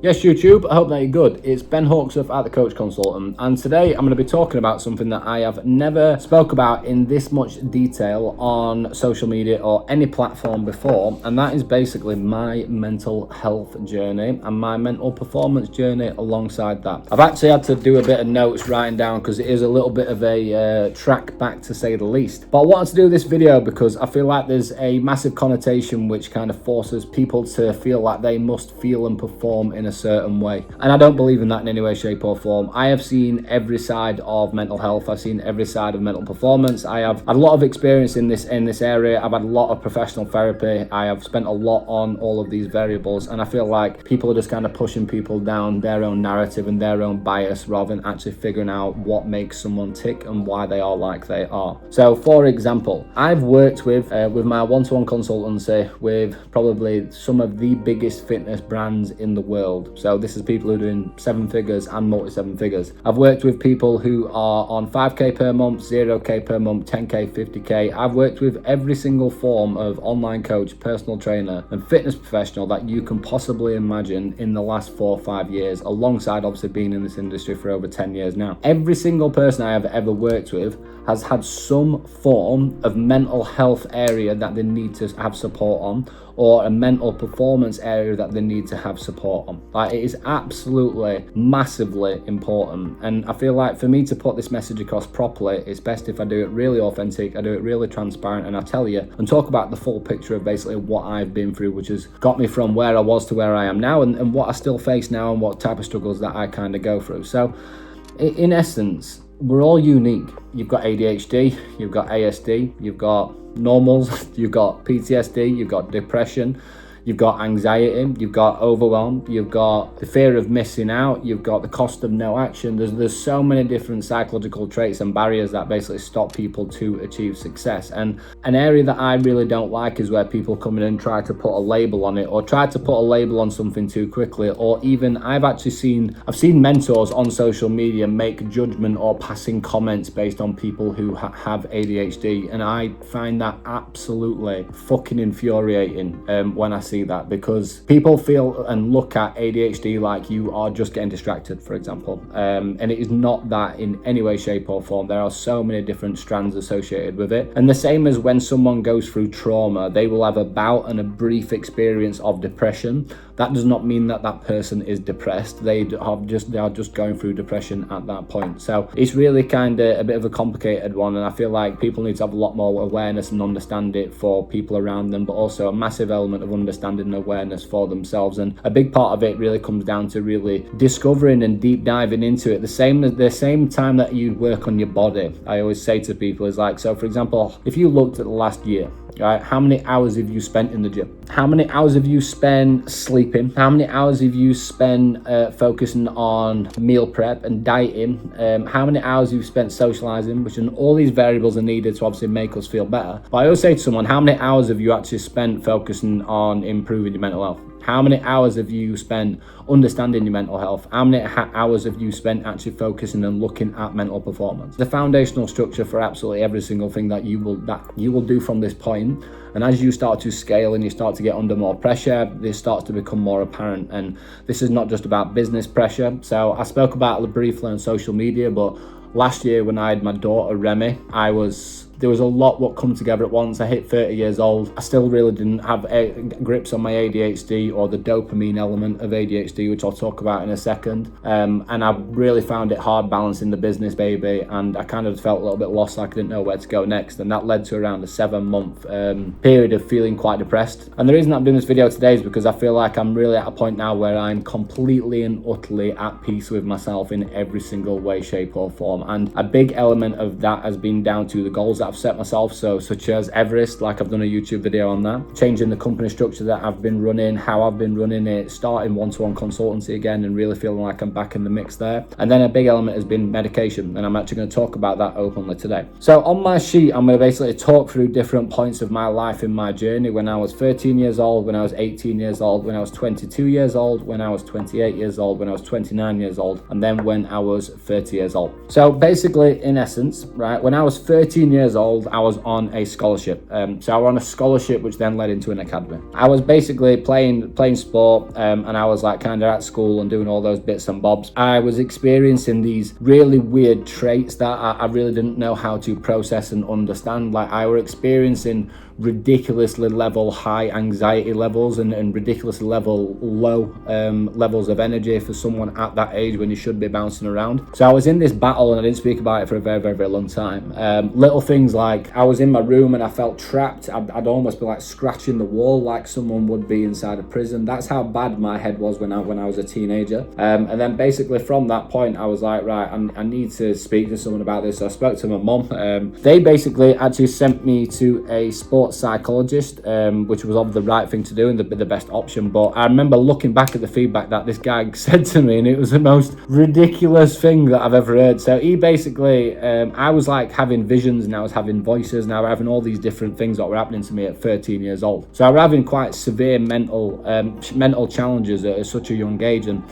Yes, YouTube, I hope that you're good. It's Ben Hawksworth at The Coach Consultant, and today I'm going to be talking about something that I have never spoke about in this much detail on social media or any platform before, and that is basically my mental health journey and my mental performance journey alongside that. I've actually had to do a bit of notes writing down because it is a little bit of a track back, to say the least. But I wanted to do this video because I feel like there's a massive connotation which kind of forces people to feel like they must feel and perform in a certain way, and I don't believe in that in any way, shape or form. I have seen every side of mental health. I've seen every side of mental performance. I have had a lot of experience in this area. I've had a lot of professional therapy. I have spent a lot on all of these variables, and I feel like people are just kind of pushing people down their own narrative and their own bias rather than actually figuring out what makes someone tick and why they are like they are. So for example, I've worked with my one-to-one consultancy with probably some of the biggest fitness brands in the world. So this is people who are doing 7 figures and multi-7 figures. I've worked with people who are on 5k per month, 0k per month, 10k, 50k. I've worked with every single form of online coach, personal trainer and fitness professional that you can possibly imagine in the last 4 or 5 years, alongside obviously being in this industry for over 10 years now. Every single person I have ever worked with has had some form of mental health area that they need to have support on, or a mental performance area that they need to have support on. Like, it is absolutely massively important, and I feel like for me to put this message across properly, it's best if I do it really authentic, I do it really transparent, and I tell you and talk about the full picture of basically what I've been through, which has got me from where I was to where I am now, and what I still face now, and what type of struggles that I kind of go through. So in essence, we're all unique. You've got ADHD, you've got ASD, you've got normals, you've got PTSD, you've got depression, you've got anxiety, you've got overwhelm, you've got the fear of missing out, you've got the cost of no action. There's so many different psychological traits and barriers that basically stop people to achieve success. And an area that I really don't like is where people come in and try to put a label on it, or try to put a label on something too quickly, or even I've seen mentors on social media make judgment or passing comments based on people who have ADHD, and I find that absolutely fucking infuriating when I see that, because people feel and look at ADHD like you are just getting distracted, for example, and it is not that in any way, shape or form. There are so many different strands associated with it, and the same as when someone goes through trauma, they will have a bout and a brief experience of depression. That does not mean that that person is depressed. They are just going through depression at that point. So it's really kind of a bit of a complicated one, and I feel like people need to have a lot more awareness and understand it for people around them, but also a massive element of understanding and awareness for themselves. And a big part of it really comes down to really discovering and deep diving into it. The same time that you work on your body, I always say to people, is like, so for example, if you looked at the last year, right, how many hours have you spent in the gym? How many hours have you spent sleeping? How many hours have you spent focusing on meal prep and dieting? How many hours have you spent socializing? Which, and all these variables are needed to obviously make us feel better. But I always say to someone, how many hours have you actually spent focusing on improving your mental health? How many hours have you spent understanding your mental health? How many hours have you spent actually focusing and looking at mental performance? The foundational structure for absolutely every single thing that you will do from this point. And as you start to scale and you start to get under more pressure, this starts to become more apparent. And this is not just about business pressure. So I spoke about it briefly on social media, but last year when I had my daughter Remy, there was a lot what come together at once. I hit 30 years old. I still really didn't have grips on my ADHD or the dopamine element of ADHD, which I'll talk about in a second. And I really found it hard balancing the business, baby. And I kind of felt a little bit lost, like I didn't know where to go next. And that led to around a 7-month period of feeling quite depressed. And the reason I'm doing this video today is because I feel like I'm really at a point now where I'm completely and utterly at peace with myself in every single way, shape or form. And a big element of that has been down to the goals that I've set myself, so such as Everest, like I've done a YouTube video on that, changing the company structure that I've been running, how I've been running it, starting one-to-one consultancy again and really feeling like I'm back in the mix there. And then a big element has been medication, and I'm actually going to talk about that openly today. So on my sheet, I'm going to basically talk through different points of my life in my journey, when I was 13 years old, when I was 18 years old, when I was 22 years old, when I was 28 years old, when I was 29 years old, and then when I was 30 years old. So basically, in essence, right, when I was 13 years years old, I was on a scholarship. So I was on a scholarship, which then led into an academy. I was basically playing sport, and I was like kind of at school and doing all those bits and bobs. I was experiencing these really weird traits that I really didn't know how to process and understand. Like I were experiencing ridiculously level high anxiety levels and ridiculously low levels of energy for someone at that age when you should be bouncing around. So I was in this battle and I didn't speak about it for a very, very, very long time. Little things like I was in my room and I felt trapped. I'd almost be like scratching the wall like someone would be inside a prison. That's how bad my head was when I was a teenager. And then basically from that point I was like, right, I need to speak to someone about this. So I spoke to my mum. They basically actually sent me to a sports psychologist, which was obviously the right thing to do and the best option. But I remember looking back at the feedback that this guy said to me, and it was the most ridiculous thing that I've ever heard. So he basically, I was like having visions and I was having voices and I was having all these different things that were happening to me at 13 years old. So I was having quite severe mental challenges at such a young age. And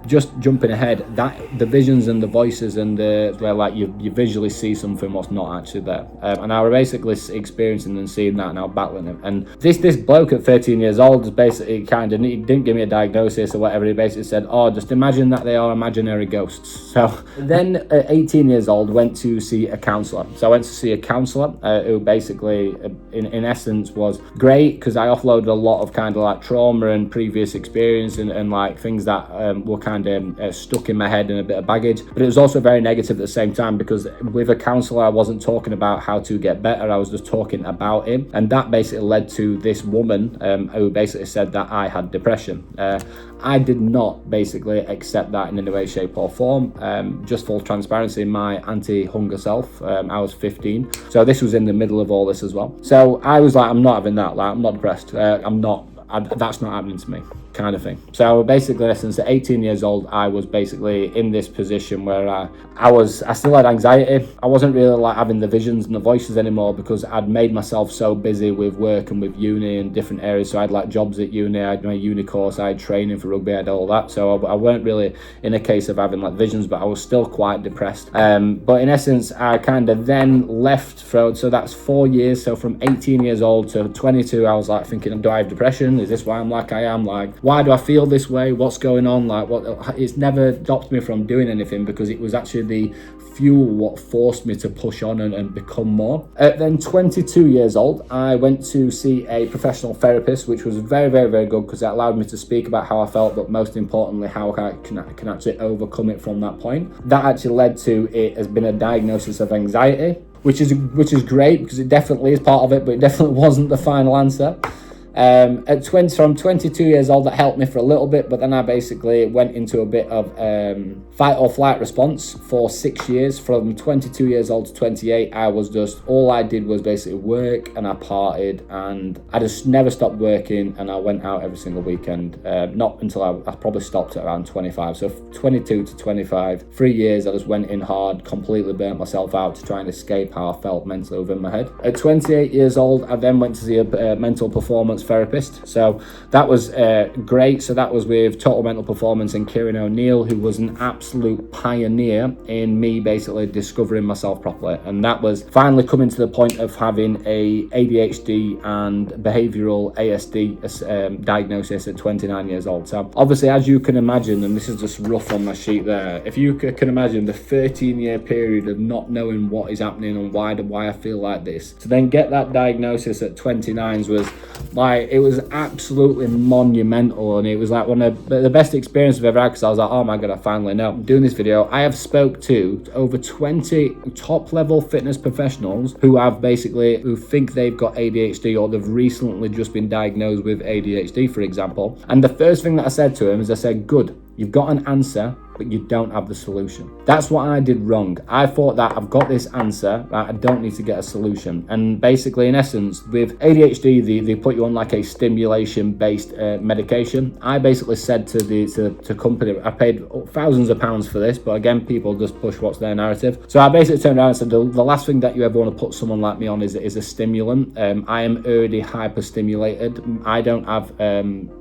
just jumping ahead, that the visions and the voices and where like you visually see something what's not actually there, and I was basically experiencing and seeing that, and I was battling it. And this bloke at 13 years old is basically he didn't give me a diagnosis or whatever. He basically said, oh, just imagine that they are imaginary ghosts. So then at 18 years old went to see a counsellor. So I went to see a counsellor who basically in essence was great because I offloaded a lot of kind of like trauma and previous experience and like things that were kind of stuck in my head and a bit of baggage. But it was also very negative at the same time because with a counsellor I wasn't talking about how to get better, I was just talking about him. And that basically led to this woman who basically said that I had depression. I did not basically accept that in any way, shape or form. Just full transparency, my anti-hunger self, I was 15. So this was in the middle of all this as well. So I was like, I'm not having that, like I'm not depressed. That's not happening to me, kind of thing. So basically, in essence, at 18 years old, I was basically in this position where I still had anxiety. I wasn't really like having the visions and the voices anymore because I'd made myself so busy with work and with uni and different areas. So I had like jobs at uni, I had my uni course, I had training for rugby, I had all that. So I weren't really in a case of having like visions, but I was still quite depressed. But in essence, I kind of then left so that's 4 years. So from 18 years old to 22, I was like thinking, do I have depression? Is this why I'm like I am? Like, why do I feel this way? What's going on? Like, it's never stopped me from doing anything because it was actually the fuel what forced me to push on and become more. At then 22 years old, I went to see a professional therapist, which was very, very, very good because it allowed me to speak about how I felt, but most importantly, how I can actually overcome it from that point. That actually led to it has been a diagnosis of anxiety, which is great because it definitely is part of it, but it definitely wasn't the final answer. From 22 years old, that helped me for a little bit, but then I basically went into a bit of fight or flight response for 6 years. From 22 years old to 28, all I did was basically work and I partied and I just never stopped working and I went out every single weekend, not until I probably stopped at around 25. So 22 to 25, 3 years I just went in hard, completely burnt myself out to try and escape how I felt mentally within my head. At 28 years old, I then went to see a mental performance therapist. So that was great. So that was with Total Mental Performance and Kieran O'Neill, who was an absolute pioneer in me basically discovering myself properly. And that was finally coming to the point of having a ADHD and behavioral ASD diagnosis at 29 years old. So obviously, as you can imagine, and this is just rough on my sheet there, if you can imagine the 13-year period of not knowing what is happening and why I feel like this, to then get that diagnosis at 29 was like, it was absolutely monumental, and it was like one of the best experiences I've ever had because I was like, oh my god, I finally know. Doing this video, I have spoke to over 20 top level fitness professionals who think they've got ADHD or they've recently just been diagnosed with ADHD, for example. And the first thing that I said to him is I said, good, you've got an answer, but you don't have the solution. That's what I did wrong. I thought that I've got this answer, I don't need to get a solution. And basically, in essence, with ADHD, they put you on like a stimulation-based medication. I basically said to the company, I paid thousands of pounds for this, but again, people just push what's their narrative. So I basically turned around and said, the last thing that you ever want to put someone like me on is a stimulant. I am already hyperstimulated. I don't have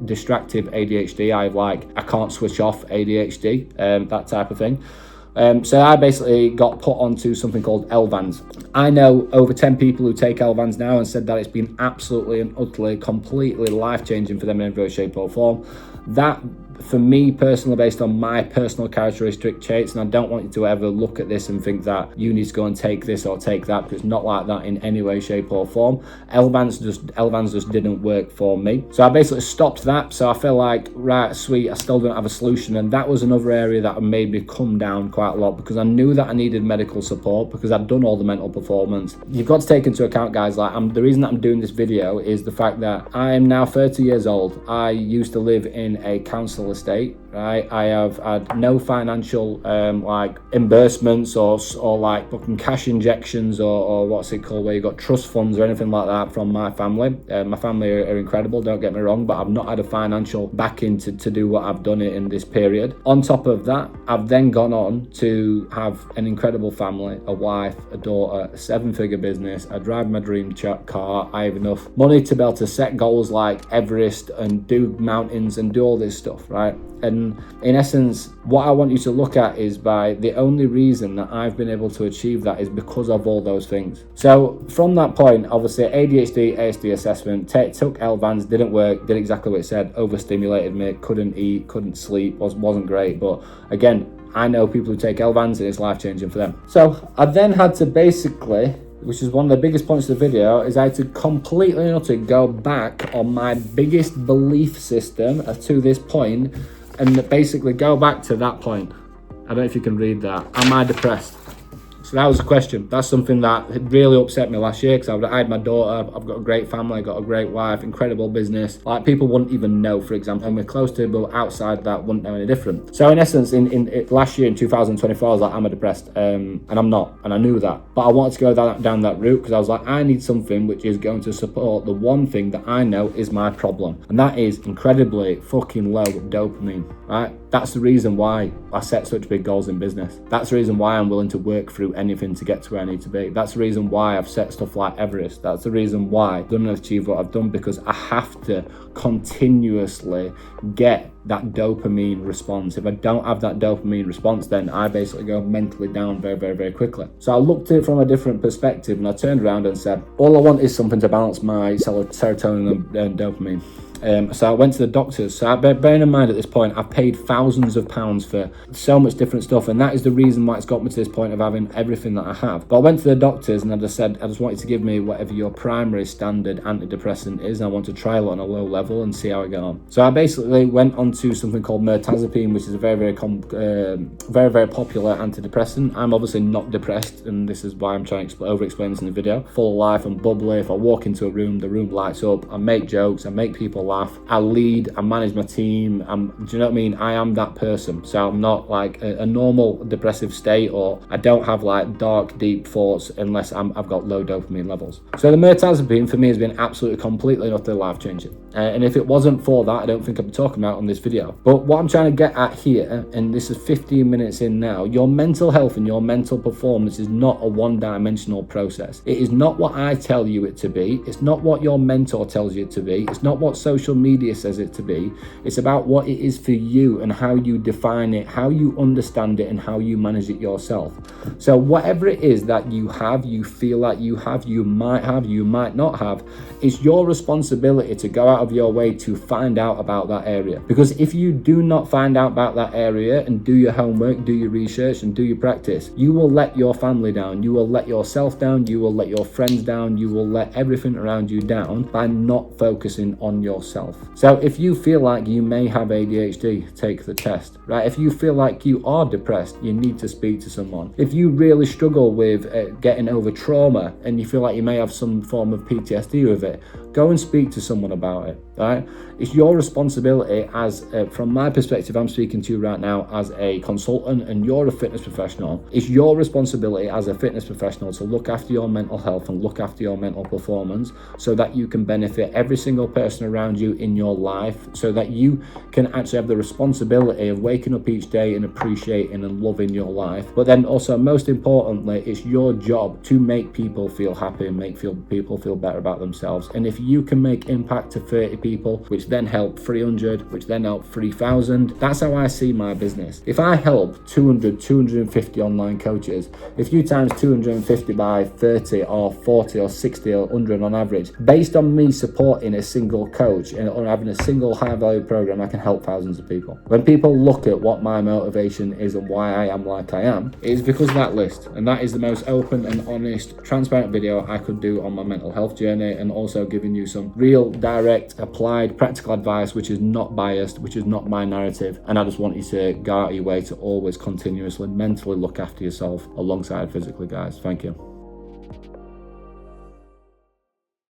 distractive ADHD. I can't switch off ADHD. That type of thing. So I basically got put onto something called Elvans. I know over 10 people who take Elvans now and said that it's been absolutely and utterly, completely life-changing for them in every way, shape or form. That, for me personally, based on my personal characteristic traits, and I don't want you to ever look at this and think that you need to go and take this or take that, because it's not like that in any way, shape or form. Elvans just didn't work for me. So I basically stopped that. So I feel like, right, sweet, I still don't have a solution. And that was another area that made me come down quite a lot, because I knew that I needed medical support because I'd done all the mental performance. You've got to take into account, guys, like the reason that I'm doing this video is the fact that I am now 30 years old. I used to live in a council estate, right? I have had no financial like reimbursements or like fucking cash injections or what's it called, where you got trust funds or anything like that from my family. My family are incredible, don't get me wrong, but I've not had a financial backing to do what I've done in this period. On top of that, I've then gone on to have an incredible family, a wife, a daughter, a 7-figure business. I drive my dream car. I have enough money to be able to set goals like Everest and do mountains and do all this stuff, right? And in essence, what I want you to look at is by the only reason that I've been able to achieve that is because of all those things. So from that point, obviously ADHD, ASD assessment, took Elvans, didn't work, did exactly what it said, overstimulated me, couldn't eat, couldn't sleep, wasn't great. But again, I know people who take Elvans and it's life-changing for them. So I then had to basically, which is one of the biggest points of the video, is I had to completely and utterly go back on my biggest belief system to this point and basically go back to that point. I don't know if you can read that. Am I depressed? So that was the question. That's something that had really upset me last year, because I had my daughter, I've got a great family, I've got a great wife, incredible business. Like, people wouldn't even know, for example, and we're close to, but outside that wouldn't know any different. So in essence, in last year, in 2024, I was like, am I depressed? And I'm not, and I knew that. But I wanted to go down that route, because I was like, I need something which is going to support the one thing that I know is my problem. And that is incredibly fucking low dopamine, right? That's the reason why I set such big goals in business. That's the reason why I'm willing to work through anything to get to where I need to be. That's the reason why I've set stuff like Everest. That's the reason why I've done and achieved what I've done, because I have to continuously get that dopamine response. If I don't have that dopamine response, then I basically go mentally down very, very, very quickly. So I looked at it from a different perspective, and I turned around and said, all I want is something to balance my serotonin and dopamine. So I went to the doctors. So bearing in mind at this point, I've paid thousands of pounds for so much different stuff, and that is the reason why it's got me to this point of having everything that I have. But I went to the doctors and I just said, I just want you to give me whatever your primary standard antidepressant is. I want to trial it on a low level and see how it goes on. So I basically went on to something called mirtazapine, which is a very, very popular antidepressant. I'm obviously not depressed, and this is why I'm trying to over-explain this in the video. Full of life and bubbly. If I walk into a room, the room lights up. I make jokes. I make people laugh. I lead. I manage my team. Do you know what I mean? I am that person. So I'm not like a normal depressive state, or I don't have like dark, deep thoughts unless I've got low dopamine levels. So the mirtazapine for me has been absolutely, completely and utterly life-changing. And if it wasn't for that, I don't think I'd be talking about it on this video. But what I'm trying to get at here, and this is 15 minutes in now, your mental health and your mental performance is not a one-dimensional process. It is not what I tell you it to be. It's not what your mentor tells you it to be. It's not what social media says it to be. It's about what it is for you and how you define it, how you understand it, and how you manage it yourself. So whatever it is that you have, you feel like you have, you might not have, it's your responsibility to go out of your way to find out about that area. Because if you do not find out about that area and do your homework, do your research and do your practice, you will let your family down, you will let yourself down, you will let your friends down, you will let everything around you down by not focusing on yourself. So if you feel like you may have ADHD, take the test, right? If you feel like you are depressed, you need to speak to someone. If you really struggle with getting over trauma and you feel like you may have some form of PTSD with it, go and speak to someone about it, right? It's your responsibility as, from my perspective, I'm speaking to you right now as a consultant and you're a fitness professional. It's your responsibility as a fitness professional to look after your mental health and look after your mental performance so that you can benefit every single person around you in your life, so that you can actually have the responsibility of waking up each day and appreciating and loving your life. But then also, most importantly, it's your job to make people feel happy and make people feel better about themselves. And if if you can make impact to 30 people, which then help 300, which then help 3,000, that's how I see my business. If I help 200, 250 online coaches, if you times 250 by 30 or 40 or 60 or 100 on average, based on me supporting a single coach or having a single high value program, I can help thousands of people. When people look at what my motivation is and why I am like I am, it is because of that list. And that is the most open and honest, transparent video I could do on my mental health journey, and also giving you some real, direct, applied, practical advice, which is not biased, which is not my narrative. And I just want you to go out of your way to always continuously mentally look after yourself alongside physically, guys. Thank you.